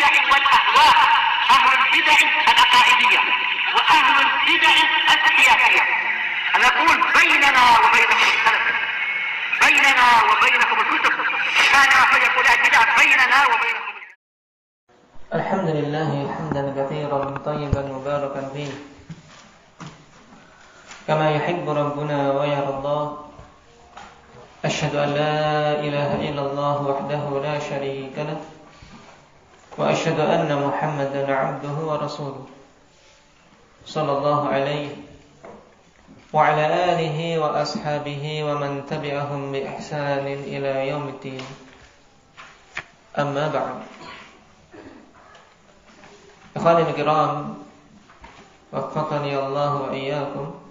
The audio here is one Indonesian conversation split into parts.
البدع والأهواء، أهل البدع العقائدية وأهل البدع السياسية. نقول بيننا وبينكم السلف، بيننا وبينكم الكتب، كان فيقول البدع بيننا وبينكم. الحمد لله حمدا كثيرا طيبا مباركا فيه كما يحب ربنا ويرضى. أشهد أن لا إله إلا الله وحده لا شريك له، وأشهد أن محمدا عبده ورسوله صلى الله عليه وعلى آله وأصحابه ومن تبعهم بإحسان إلى يوم الدين. أما بعد، ikhwani al-kiram, waffaqani Allah wa iyyakum.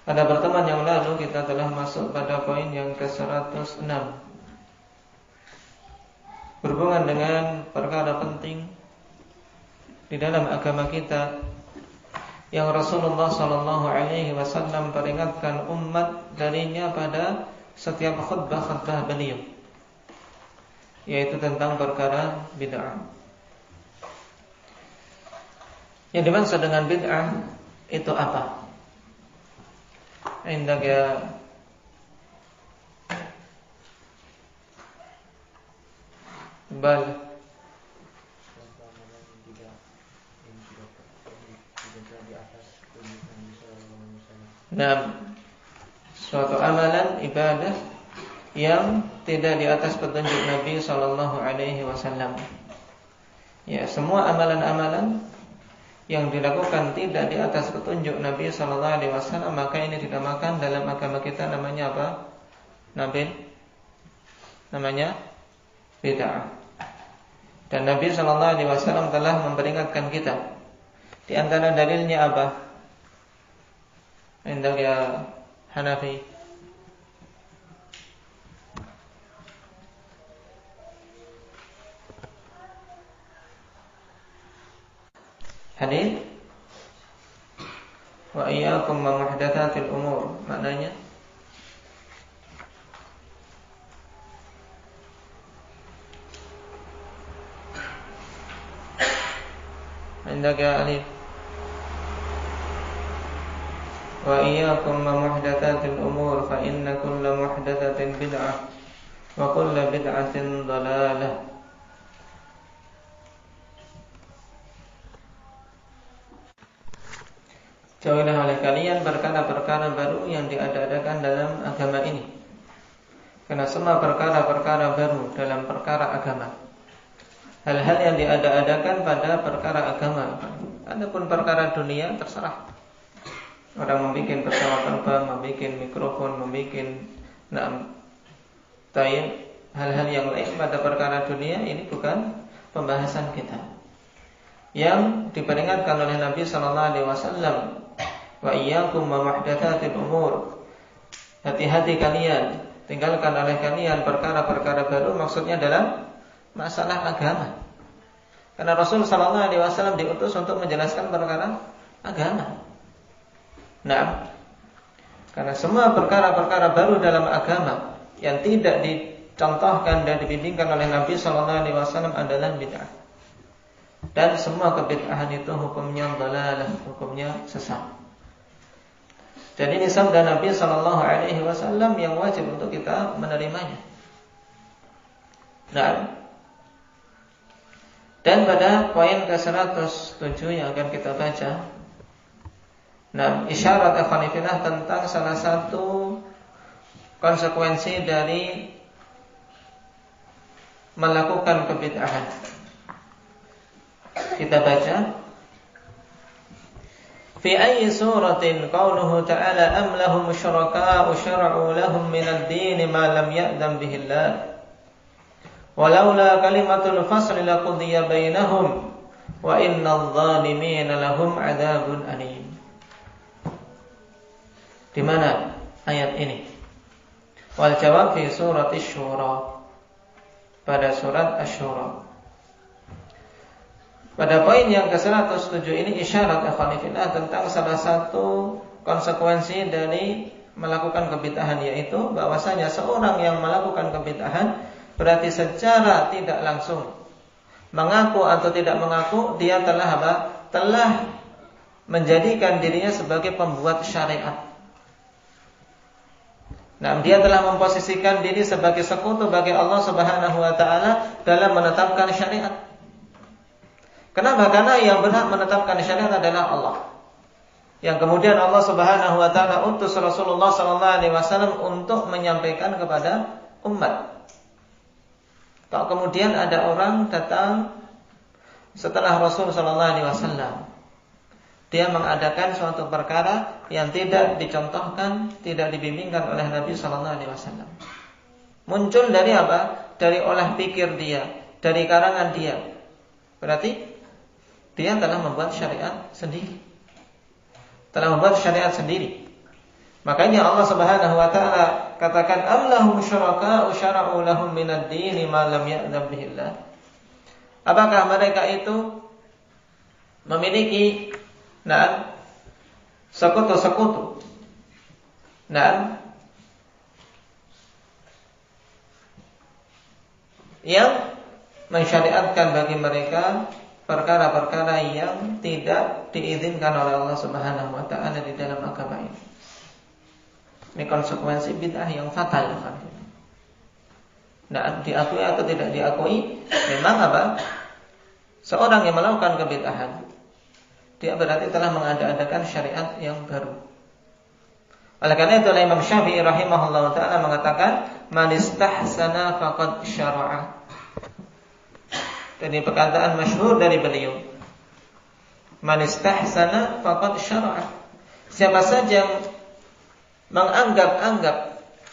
Pada pertemuan yang lalu kita telah masuk pada poin yang ke-106 berhubungan dengan perkara penting di dalam agama kita yang Rasulullah SAW peringatkan umat darinya pada setiap khutbah-khutbah beliau, yaitu tentang perkara bid'ah. Yang dimaksud dengan bid'ah itu apa? Indahnya bal suatu amalan ibadah yang tidak di atas petunjuk Nabi SAW. Ya, semua amalan-amalan yang dilakukan tidak di atas petunjuk Nabi SAW, maka ini dinamakan dalam agama kita namanya apa? Nabil, namanya bid'ah. Dan Nabi SAW telah memperingatkan kita. Di antara dalilnya apa? Indahnya Hanafi. Hadis wa iyyakum wa muhdatsatil umur, maknanya indahnya alif wa iyyakum wa muhdatsatil umur fa inna kulla muhdatsatin bid'ah wa kulla bid'atin dhalalah. Jauhilah oleh kalian perkara-perkara baru yang diada-adakan dalam agama ini. Karena semua perkara-perkara baru dalam perkara agama, hal-hal yang diada-adakan pada perkara agama. Adapun perkara dunia terserah. Orang membuat pesawat terbang, membuat mikrofon, membuat hal-hal yang lain pada perkara dunia, ini bukan pembahasan kita. Yang diperingatkan oleh Nabi SAW, wa iyyakum wa muhdatsatil umur, hati-hati kalian, tinggalkan oleh kalian perkara-perkara baru, maksudnya dalam masalah agama. Karena Rasul SAW diutus untuk menjelaskan perkara agama. Nah, karena semua perkara-perkara baru dalam agama yang tidak dicontohkan dan dibimbingkan oleh Nabi SAW adalah bid'ah. Dan semua kebid'ahan itu hukumnya dhalalah, hukumnya sesat. Dan ini sabda Nabi SAW yang wajib untuk kita menerimanya. Nah, dan pada poin ke-107 yang akan kita baca, isyarat ikhwanifillah tentang salah satu konsekuensi dari melakukan kebid'ahan. Kita baca, fi ayyi suratin qauluhu ta'ala am lahum syuraka'u syara'u lahum minad din ma lam ya'dam bihi Allah walaula kalimatul fasli laqudiya bainahum wa innadh dhalimina lahum 'adzabun alim. Di mana ayat ini? Wal jawab fi surat Asy-Syura, pada surat Asy-Syura. Pada poin yang ke-107 ini isyarat ikhwanifillah tentang salah satu konsekuensi dari melakukan kebid'ahan, yaitu bahwasanya seorang yang melakukan kebid'ahan berarti secara tidak langsung, mengaku atau tidak mengaku, dia telah apa? Telah menjadikan dirinya sebagai pembuat syariat. Nah, dia telah memposisikan diri sebagai sekutu bagi Allah Subhanahu wa taala dalam menetapkan syariat. Kenapa? Karena yang berhak menetapkan syariat adalah Allah. Yang kemudian Allah Subhanahu wa taala utus Rasulullah sallallahu alaihi wasallam untuk menyampaikan kepada umat. Kalau kemudian ada orang datang setelah Rasul sallallahu alaihi wasallam, dia mengadakan suatu perkara yang tidak dicontohkan, tidak dibimbingkan oleh Nabi sallallahu alaihi wasallam. Muncul dari apa? Dari olah pikir dia, dari karangan dia. Berarti dia telah membuat syariat sendiri. Telah membuat syariat sendiri. Makanya Allah Subhanahu wa taala katakan am lahum syuraka'u syara'u lahum minad dini ma lam ya'zam bihillah. Apakah mereka itu memiliki sekutu-sekutu yang mensyariatkan bagi mereka perkara-perkara yang tidak diizinkan oleh Allah Subhanahu wa taala di dalam agama ini. Ini konsekuensi bid'ah yang fatal. Nah, diakui atau tidak diakui, memang apa? Seorang yang melakukan kebid'ahan, dia berarti telah mengada-adakan syariat yang baru. Oleh karena itu Imam Syafi'i rahimahullah ta'ala mengatakan man istahsana faqad syara'a. Dan ini perkataan masyhur dari beliau. Man istahsana faqad syara'a. Siapa saja yang menganggap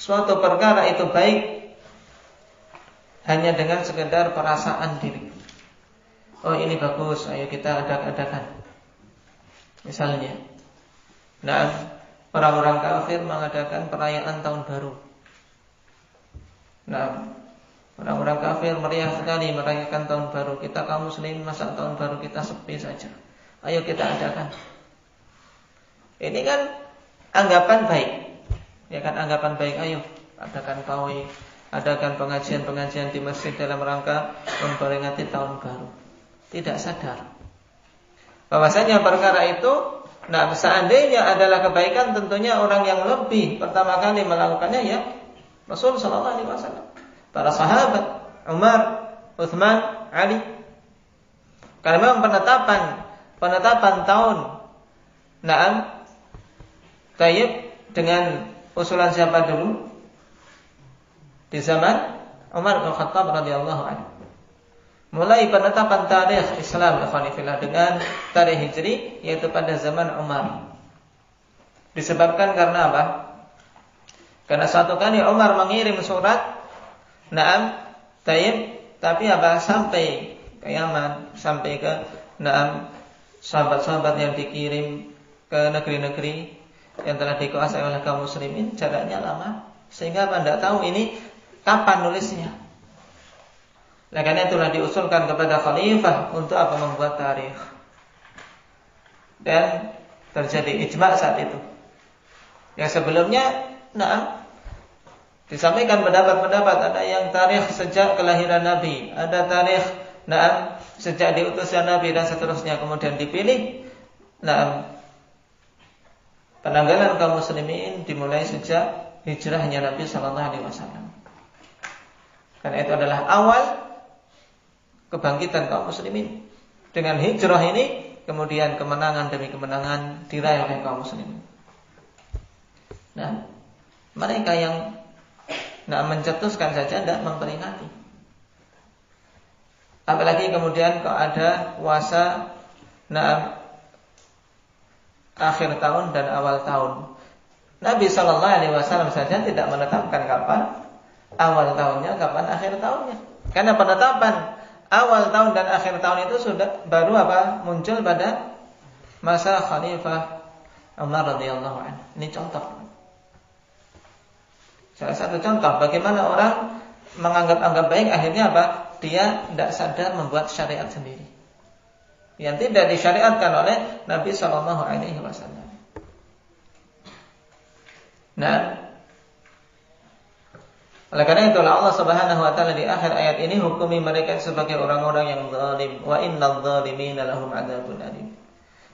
suatu perkara itu baik hanya dengan sekedar perasaan diri. Oh, ini bagus, ayo kita adakan. Misalnya, orang-orang kafir mengadakan perayaan tahun baru. Orang-orang kafir meriah sekali merayakan tahun baru. Kita kaum muslim masa tahun baru kita sepi saja. Ayo kita adakan. Ini kan anggapan baik. Ya kan, anggapan baik. Ayo adakan pawai, adakan pengajian-pengajian di masjid dalam rangka memperingati tahun baru. Tidak sadar bahwasanya perkara itu, seandainya adalah kebaikan, tentunya orang yang lebih pertama kali melakukannya ya Rasul sallallahu alaihi wasallam, para sahabat, Umar, Utsman, Ali. Karena memang penetapan tahun Tayyib dengan usulan siapa dulu? Di zaman Umar bin Khattab radhiyallahu anhu. Mulai penetapan tarikh Islam dengan tarikh Hijri, yaitu pada zaman Umar. Disebabkan karena apa? Karena suatu kali Umar mengirim surat Tayyib, tapi apa? Sampai ke Yaman, sampai ke sahabat-sahabat yang dikirim ke negeri-negeri yang telah dikuasai oleh kaum muslimin, jaraknya lama, sehingga apa? Tidak tahu ini kapan nulisnya. Nah, karena itulah diusulkan kepada khalifah untuk apa? Membuat tarikh. Dan terjadi ijma' saat itu. Yang sebelumnya, disampaikan pendapat-pendapat, ada yang tarikh sejak kelahiran Nabi, ada tarikh sejak diutusnya Nabi dan seterusnya. Kemudian dipilih penanggalan kaum muslimin dimulai sejak hijrahnya Nabi sallallahu alaihi wasallam. Karena itu adalah awal kebangkitan kaum muslimin. Dengan hijrah ini kemudian kemenangan demi kemenangan diraih oleh kaum muslimin. Nah, mereka yang mencetuskan saja tidak memperingati. Apalagi kemudian kalau ada puasa akhir tahun dan awal tahun. Nabi sallallahu alaihi wasallam saja tidak menetapkan kapan awal tahunnya, kapan akhir tahunnya. Karena penetapan awal tahun dan akhir tahun itu sudah baru muncul pada masa Khalifah Umar radhiyallahu anhu. Ini contoh. Salah satu contoh bagaimana orang menganggap baik, akhirnya dia tidak sadar membuat syariat sendiri yang tidak disyariatkan oleh Nabi sallallahu alaihi wasallam. Oleh karena itulah Allah Subhanahu wa taala di akhir ayat ini hukumi mereka sebagai orang-orang yang zalim. Wa innadz zalimina lahum adzabun alim.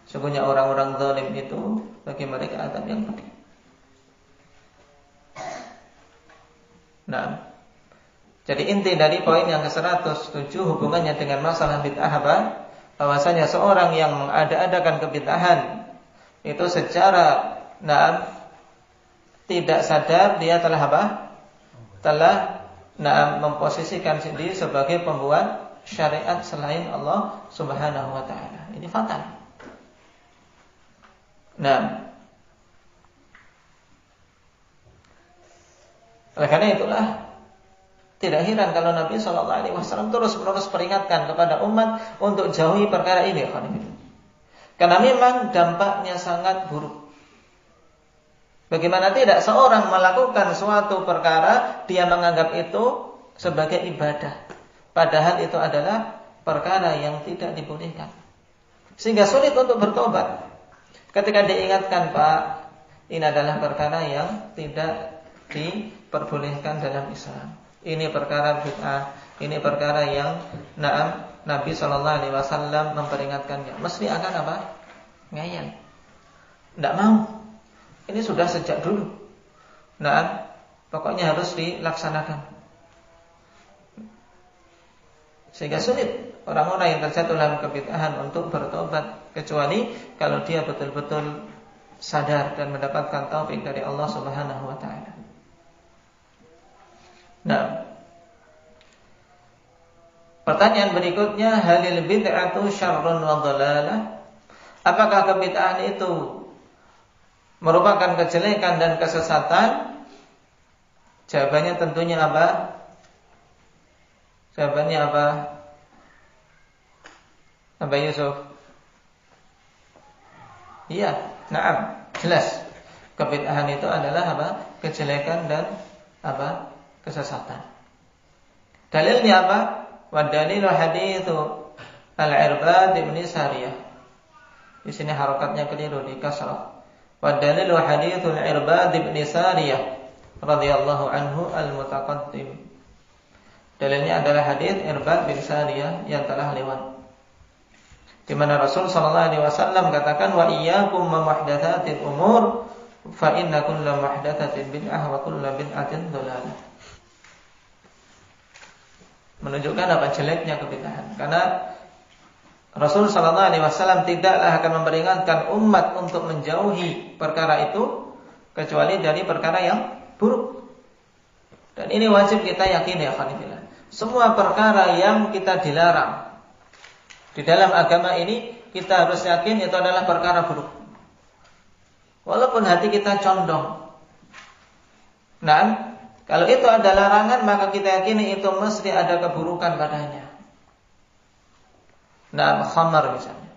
Sesungguhnya orang-orang zalim itu bagi mereka azab yang pedih. Nah, jadi inti dari poin yang ke-107 hubungannya dengan masalah bid'ah apa? Bahwasanya seorang yang mengada-adakan kebid'ahan itu secara tidak sadar dia telah apa? Telah memposisikan diri sebagai pembuat syariat selain Allah Subhanahu wa taala. Ini fatal. Nah, oleh karena itulah tidak heran kalau Nabi SAW terus-menerus peringatkan kepada umat untuk jauhi perkara ini. Karena memang dampaknya sangat buruk. Bagaimana tidak seorang melakukan suatu perkara, dia menganggap itu sebagai ibadah. Padahal itu adalah perkara yang tidak dibolehkan. Sehingga sulit untuk bertobat. Ketika diingatkan, Pak, ini adalah perkara yang tidak diperbolehkan dalam Islam. Ini perkara bid'ah, ini perkara yang Nabi SAW memperingatkannya. Mesti akan apa? Ngeyel. Tidak mau. Ini sudah sejak dulu. Nah, pokoknya harus dilaksanakan. Sehingga sulit orang-orang yang terjatuh dalam kebid'ahan untuk bertobat, kecuali kalau dia betul-betul sadar dan mendapatkan taufik dari Allah Subhanahu wa taala. Nah, pertanyaan berikutnya, halil bid'atu syarrun wa dhalalah? Apakah kebid'ahan itu merupakan kejelekan dan kesesatan? Jawabannya tentunya apa? Jawabannya apa? Apa Yusuf? Iya, na'am, jelas. Kebid'ahan itu adalah apa? Kejelekan dan apa? Kesesatan. Dalilnya apa? Wa dalilu haditsu Al-Irbad bin Sariyah. Di sini harokatnya keliru di kasrah. Wa dalilu haditsul Irbad bin Sariyah radhiyallahu anhu al-mutaqaddim. Dalilnya adalah hadis Irbad bin Sariyah yang telah lewat. Di mana Rasul sallallahu alaihi wasallam katakan, wa iyyakum wa muhdatsatil umur fa inna kulla muhdatsatin bid'ah wa kulla bid'atin dhalalah. Menunjukkan apa jeleknya kebid'ahan. Karena Rasul sallallahu alaihi wasallam tidaklah akan memperingatkan umat untuk menjauhi perkara itu kecuali dari perkara yang buruk. Dan ini wajib kita yakini ya khanifillah. Semua perkara yang kita dilarang di dalam agama ini, kita harus yakin itu adalah perkara buruk. Walaupun hati kita condong. Nah, kalau itu ada larangan, maka kita yakini itu mesti ada keburukan padanya. Nah, khamar misalnya.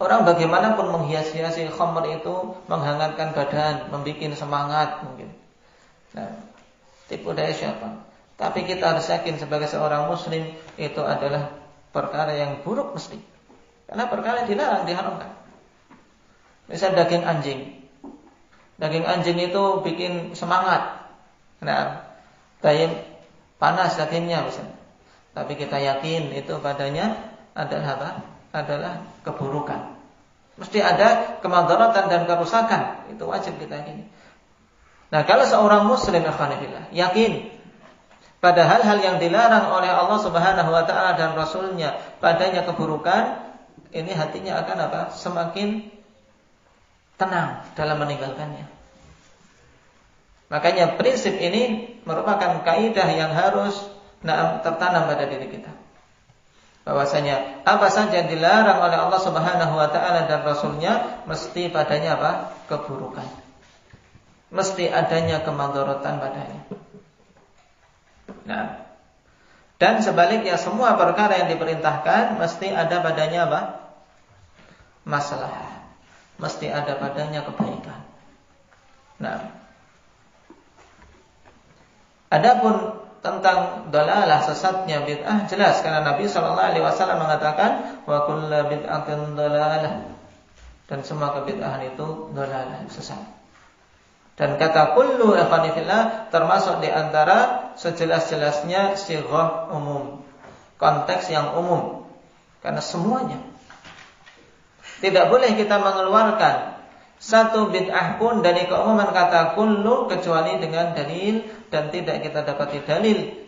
Orang bagaimanapun menghias-hiasi khamar itu menghangatkan badan, membuat semangat mungkin. Nah, tipu daya syaitan. Tapi kita harus yakin sebagai seorang muslim itu adalah perkara yang buruk mesti. Karena perkara yang dilarang, diharamkan. Misal daging anjing. Daging anjing itu bikin semangat. Nah, panas dagingnya misalnya. Tapi kita yakin itu padanya adalah apa? Adalah keburukan. Mesti ada kemadharatan dan kerusakan. Itu wajib kita yakini. Nah, kalau seorang muslim yakin pada hal-hal yang dilarang oleh Allah Subhanahu wa taala dan Rasulnya padanya keburukan, ini hatinya akan apa? Semakin tenang dalam meninggalkannya. Makanya prinsip ini merupakan kaidah yang harus tertanam pada diri kita. Bahwasanya apa saja yang dilarang oleh Allah Subhanahu wa taala dan Rasulnya mesti padanya apa? Keburukan. Mesti adanya kemadharatan padanya. Nah, dan sebaliknya semua perkara yang diperintahkan mesti ada padanya apa? Masalah. Mesti ada padanya kebaikan. Nah, adapun tentang dalalah sesatnya bid'ah jelas karena Nabi sallallahu alaihi wasallam mengatakan wa kullu bid'atin dalalah, dan semua kebid'ahan itu dalalah, sesat. Dan kata kullu ikhwanifillah termasuk di antara sejelas-jelasnya sighah umum, konteks yang umum, karena semuanya. Tidak boleh kita mengeluarkan satu bid'ah pun dari keumuman kata kullu kecuali dengan dalil, dan tidak kita dapati dalil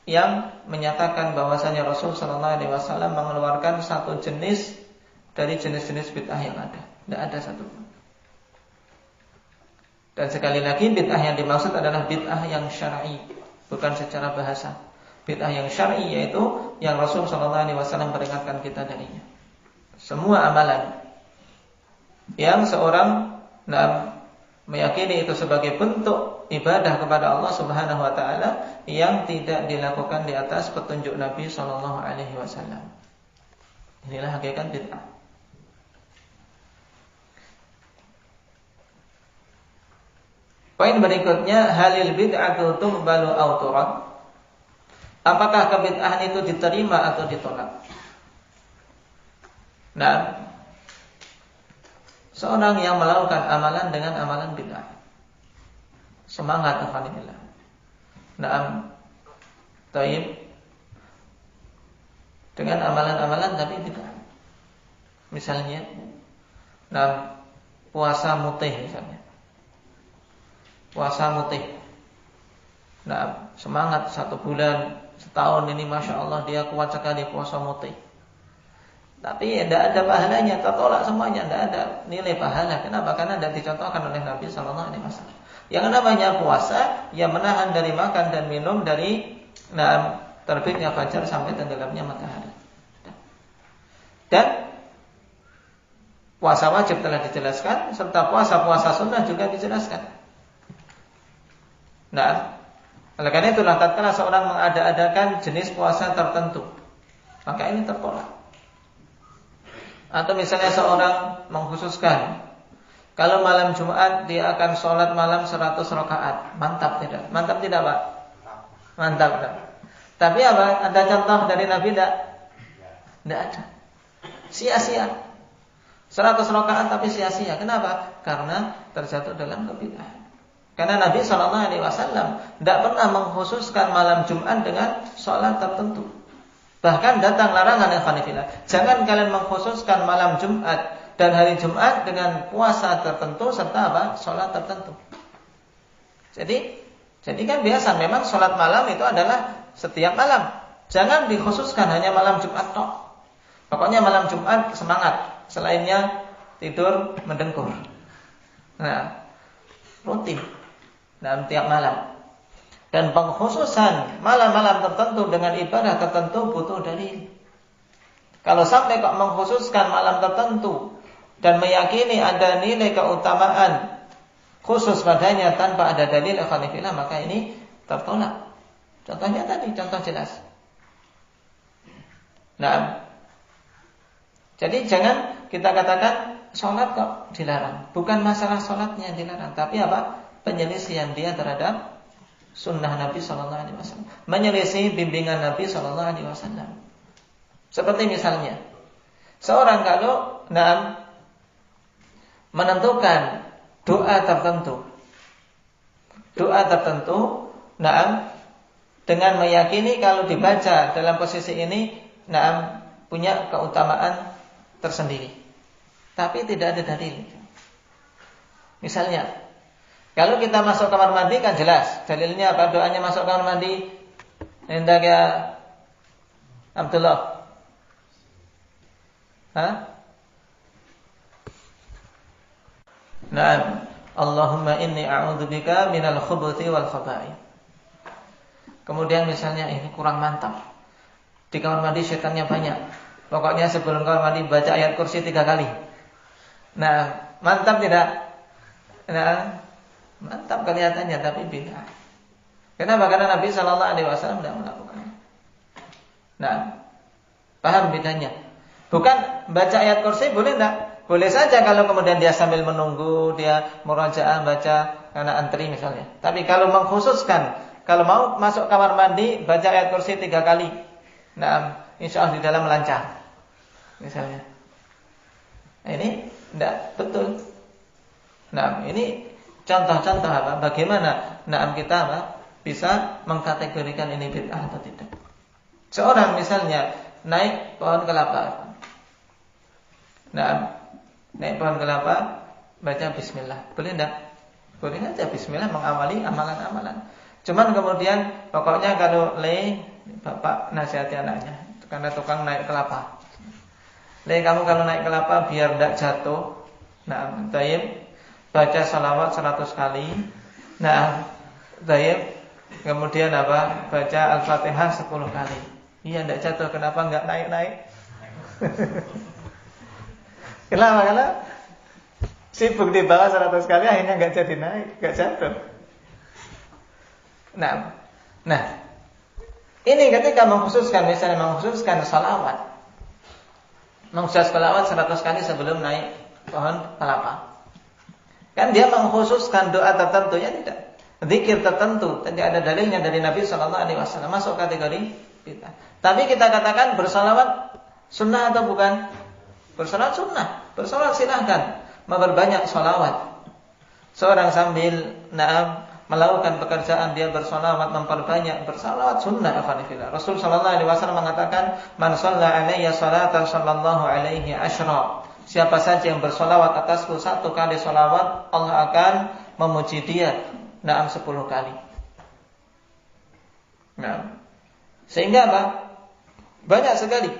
yang menyatakan bahwasanya Rasul sallallahu alaihi wasallam mengeluarkan satu jenis dari jenis-jenis bid'ah yang ada. Tidak ada satu pun. Dan sekali lagi bid'ah yang dimaksud adalah bid'ah yang syar'i, bukan secara bahasa. Bid'ah yang syar'i yaitu yang Rasul sallallahu alaihi wasallam peringatkan kita darinya. Semua amalan yang seorang meyakini itu sebagai bentuk ibadah kepada Allah Subhanahu wa taala yang tidak dilakukan di atas petunjuk Nabi sallallahu alaihi wasallam. Inilah hakikat bid'ah. Poin berikutnya, halil bid'atu tuqbalu aw turad? Apakah kebid'ahan itu diterima atau ditolak? Nah, seorang yang melakukan amalan dengan amalan bid'ah, semangat alhamdulillah. Naam, taib, dengan amalan-amalan tapi bid'ah. Misalnya, puasa mutih misalnya. Puasa mutih. Semangat 1 bulan, setahun ini Masya Allah dia kuat sekali puasa mutih. Tapi tidak ada pahalanya, tertolak semuanya, tidak ada nilai pahala. Kenapa? Karena tidak dicontohkan oleh Nabi sallallahu alaihi wasallam. Yang namanya puasa, ia menahan dari makan dan minum dari terbitnya fajar sampai tenggelamnya matahari. Dan puasa wajib telah dijelaskan, serta puasa-puasa sunnah juga dijelaskan. Nah, oleh karena itulah tatkala seorang mengada-adakan jenis puasa tertentu, maka ini tertolak. Atau misalnya seorang mengkhususkan kalau malam Jumat dia akan sholat malam 100 rakaat. Mantap tidak? Mantap tidak, Pak? Mantap tidak? Tapi apa? Ada contoh dari Nabi tidak? Tidak ada. Sia-sia. 100 rakaat tapi sia-sia. Kenapa? Karena terjatuh dalam kebid'ahan. Karena Nabi SAW tidak pernah mengkhususkan malam Jumat dengan sholat tertentu. Bahkan datang larangan ya khanifillah. Jangan kalian mengkhususkan malam Jumat dan hari Jumat dengan puasa tertentu serta apa? Sholat tertentu. Jadi kan biasa memang sholat malam itu adalah setiap malam. Jangan dikhususkan hanya malam Jumat tok. Pokoknya malam Jumat semangat, selainnya tidur mendengkur. Nah, rutin dalam tiap malam. Dan pengkhususan malam-malam tertentu dengan ibadah tertentu butuh dalil. Kalau sampai kok mengkhususkan malam tertentu dan meyakini ada nilai keutamaan khusus padanya tanpa ada dalil ikhwanifillah, maka ini tertolak. Contohnya tadi, contoh jelas. Nah, jadi jangan kita katakan sholat kok dilarang. Bukan masalah sholatnya yang dilarang, tapi apa? Penyelisihan dia terhadap sunnah Nabi sallallahu alaihi wasallam, menyelisih bimbingan Nabi sallallahu alaihi wasallam. Seperti misalnya seorang kalau menentukan doa tertentu, dengan meyakini kalau dibaca dalam posisi ini punya keutamaan tersendiri, tapi tidak ada dalil. Misalnya kalau kita masuk kamar mandi kan jelas dalilnya apa? Doanya masuk kamar mandi hendak ya Abdullah. Nah, Allahumma inni a'udzubika minal khubuthi wal khaba'ith. Kemudian misalnya ini kurang mantap. Di kamar mandi setannya banyak. Pokoknya sebelum kamar mandi baca ayat kursi 3 kali. Nah, mantap tidak? Nah, mantap kelihatannya tapi bid'ah. Kenapa? Karena Nabi sallallahu alaihi wasallam tidak melakukannya. Nah, paham bedanya? Bukan baca ayat kursi boleh enggak? Boleh saja kalau kemudian dia sambil menunggu, dia murajaah baca karena antri misalnya. Tapi kalau mengkhususkan, kalau mau masuk kamar mandi baca ayat kursi 3 kali. Nah, insyaallah di dalam lancar. Misalnya. Ini enggak betul. Nah, ini contoh-contoh apa? Bagaimana kita bisa mengkategorikan ini bid'ah atau tidak. Seorang misalnya naik pohon kelapa. Naik pohon kelapa, baca bismillah. Boleh enggak? Boleh aja bismillah mengawali amalan-amalan. Cuman kemudian pokoknya kalau bapak nasihati anaknya karena tukang naik kelapa. Kamu kalau naik kelapa biar enggak jatuh. Baca salawat 100 kali. Kemudian baca Al-Fatihah 10 kali. Iya, enggak jatuh. Kenapa enggak naik-naik? Kenapa? Sibuk di bawah 100 kali akhirnya enggak jadi naik, enggak jatuh. Nah, ini ketika mengkhususkan salawat. Mengkhususkan salawat 100 kali sebelum naik pohon kelapa. Kan dia mengkhususkan doa tertentu, ya tidak. Zikir tertentu, tidak ada dalilnya dari Nabi SAW, masuk kategori bid'ah. Tapi kita katakan bersalawat sunnah atau bukan? Bersalawat sunnah. Bersalawat silahkan, memperbanyak salawat. Seorang sambil melakukan pekerjaan dia bersalawat, memperbanyak bersalawat sunnah. Rasul SAW mengatakan, "Man shalla alayya salatan sallallahu alaihi asyra." Siapa saja yang bersalawat atasku 1 kali salawat, Allah akan memuji dia 10 kali. Sehingga banyak sekali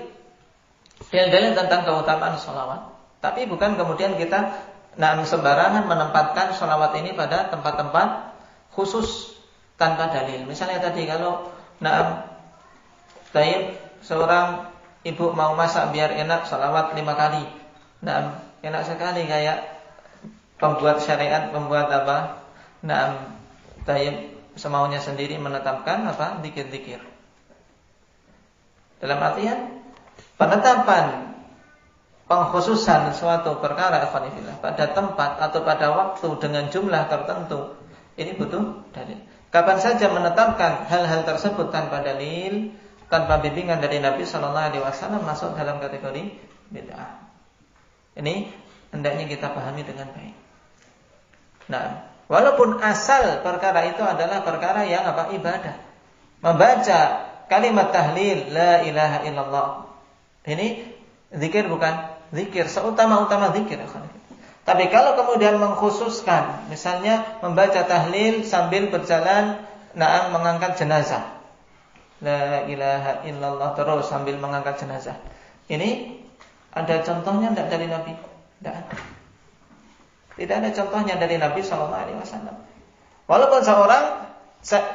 dalil tentang keutamaan salawat. Tapi bukan kemudian kita sembarangan menempatkan salawat ini pada tempat-tempat khusus tanpa dalil. Misalnya tadi kalau seorang ibu mau masak biar enak, salawat 5 kali. Enak sekali kayak pembuat syariat, pembuat semaunya sendiri menetapkan zikir-zikir. Dalam artian penetapan pengkhususan suatu perkara pada tempat atau pada waktu dengan jumlah tertentu, ini butuh dalil. Kapan saja menetapkan hal-hal tersebut tanpa dalil, tanpa bimbingan dari Nabi SAW, masuk dalam kategori bid'ah. Ini hendaknya kita pahami dengan baik. Walaupun asal perkara itu adalah perkara yang ibadah. Membaca kalimat tahlil la ilaha illallah. Ini zikir bukan? Zikir seutama-utama zikir. Tapi kalau kemudian mengkhususkan, misalnya membaca tahlil sambil berjalan mengangkat jenazah. La ilaha illallah terus sambil mengangkat jenazah. Ini ada contohnya tidak dari Nabi? Tidak ada. Tidak ada contohnya dari Nabi SAW. Walaupun seorang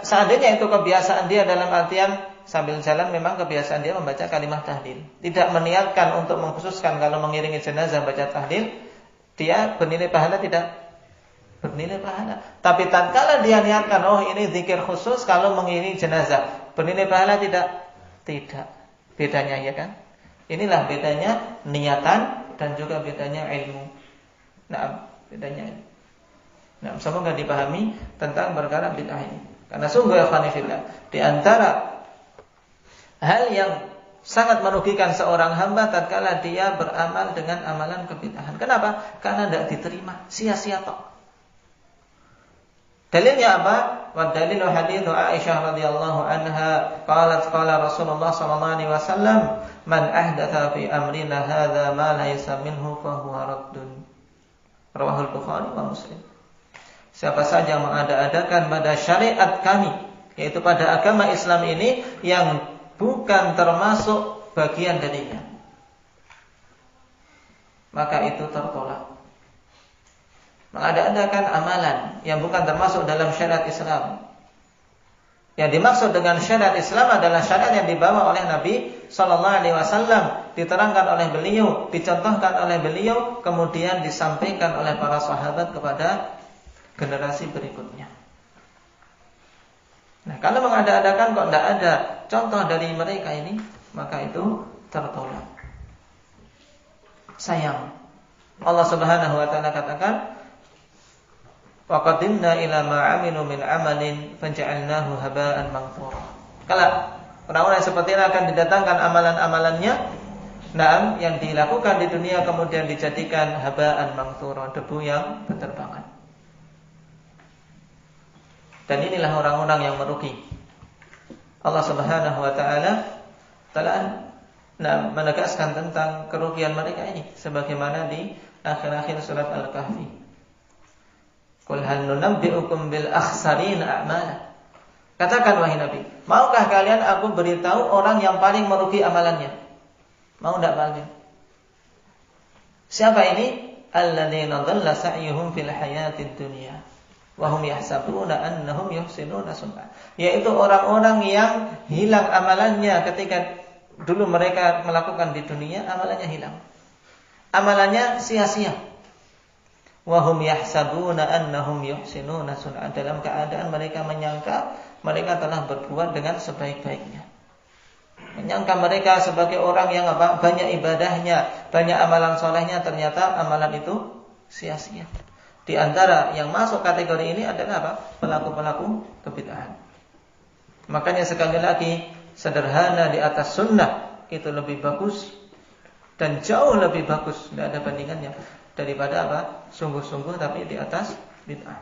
seandainya itu kebiasaan dia dalam artian sambil jalan memang kebiasaan dia membaca kalimat tahlil, tidak meniatkan untuk mengkhususkan kalau mengiringi jenazah baca tahlil, dia bernilai pahala tidak? Bernilai pahala. Tapi tatkala dia niatkan, ini zikir khusus kalau mengiringi jenazah, bernilai pahala tidak? Tidak. Bedanya ya kan? Inilah bedanya niatan dan juga bedanya ilmu. Bedanya. Semoga dipahami tentang perkara bid'ah ini. Karena sungguh di antara hal yang sangat merugikan seorang hamba tatkala dia beramal dengan amalan kebid'ahan. Kenapa? Karena tidak diterima, sia-sia tok. Dalilnya apa? Wa dalilu hadits Aisyah radhiyallahu anha qalat qala Rasulullah sallallahu alaihi wasallam man ahdatha fi amrina hadza ma laysa minhu fa huwa raddun. Rawahul Bukhari wa Muslim. Siapa saja yang mengada-adakan pada syariat kami, yaitu pada agama Islam ini yang bukan termasuk bagian darinya, maka itu tertolak. Mengada-adakan amalan yang bukan termasuk dalam syariat Islam. Yang dimaksud dengan syariat Islam adalah syariat yang dibawa oleh Nabi sallallahu alaihi wasallam, diterangkan oleh beliau, dicontohkan oleh beliau, kemudian disampaikan oleh para sahabat kepada generasi berikutnya. Nah, kalau mengada-adakan kok tidak ada contoh dari mereka ini, maka itu tertolak. Sayang. Allah Subhanahu wa taala katakan, "Wa qadimna ila ma 'amilu min 'amalin faj'alnahu haba'an manthura." Kalau orang-orang seperti ini akan didatangkan amalan-amalannya, yang dilakukan di dunia kemudian dijadikan haba'an manthura, debu yang berterbangan. Dan inilah orang-orang yang merugi. Allah Subhanahu wa taala telah menegaskan tentang kerugian mereka ini sebagaimana di akhir-akhir surat Al-Kahfi. Qul hal nunabbi'ukum bil akhsarina a'mala. Katakan wahai Nabi, maukah kalian aku beritahu orang yang paling merugi amalannya? Mau enggak kalian? Siapa ini? Alladzina dhalla sa'yuhum fil hayatid dunya wa hum yahsabuna annahum yuhsinuna sun'a. Yaitu orang-orang yang hilang amalannya ketika dulu mereka melakukan di dunia, amalannya hilang. Amalannya sia-sia. Wa hum yahsabuna annahum yuhsinuna sun'a. Dalam keadaan mereka menyangka mereka telah berbuat dengan sebaik-baiknya. Menyangka mereka sebagai orang yang banyak ibadahnya, banyak amalan solehnya, ternyata amalan itu sia-sia. Di antara yang masuk kategori ini adalah apa? Pelaku-pelaku kebid'ahan. Makanya sekali lagi, sederhana di atas sunnah itu lebih bagus dan jauh lebih bagus, tidak ada bandingannya daripada apa? Sungguh-sungguh tapi di atas bid'ah.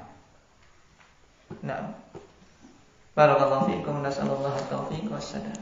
Nah, barakallahu fiikum, nasallallahu taufiq wassalam.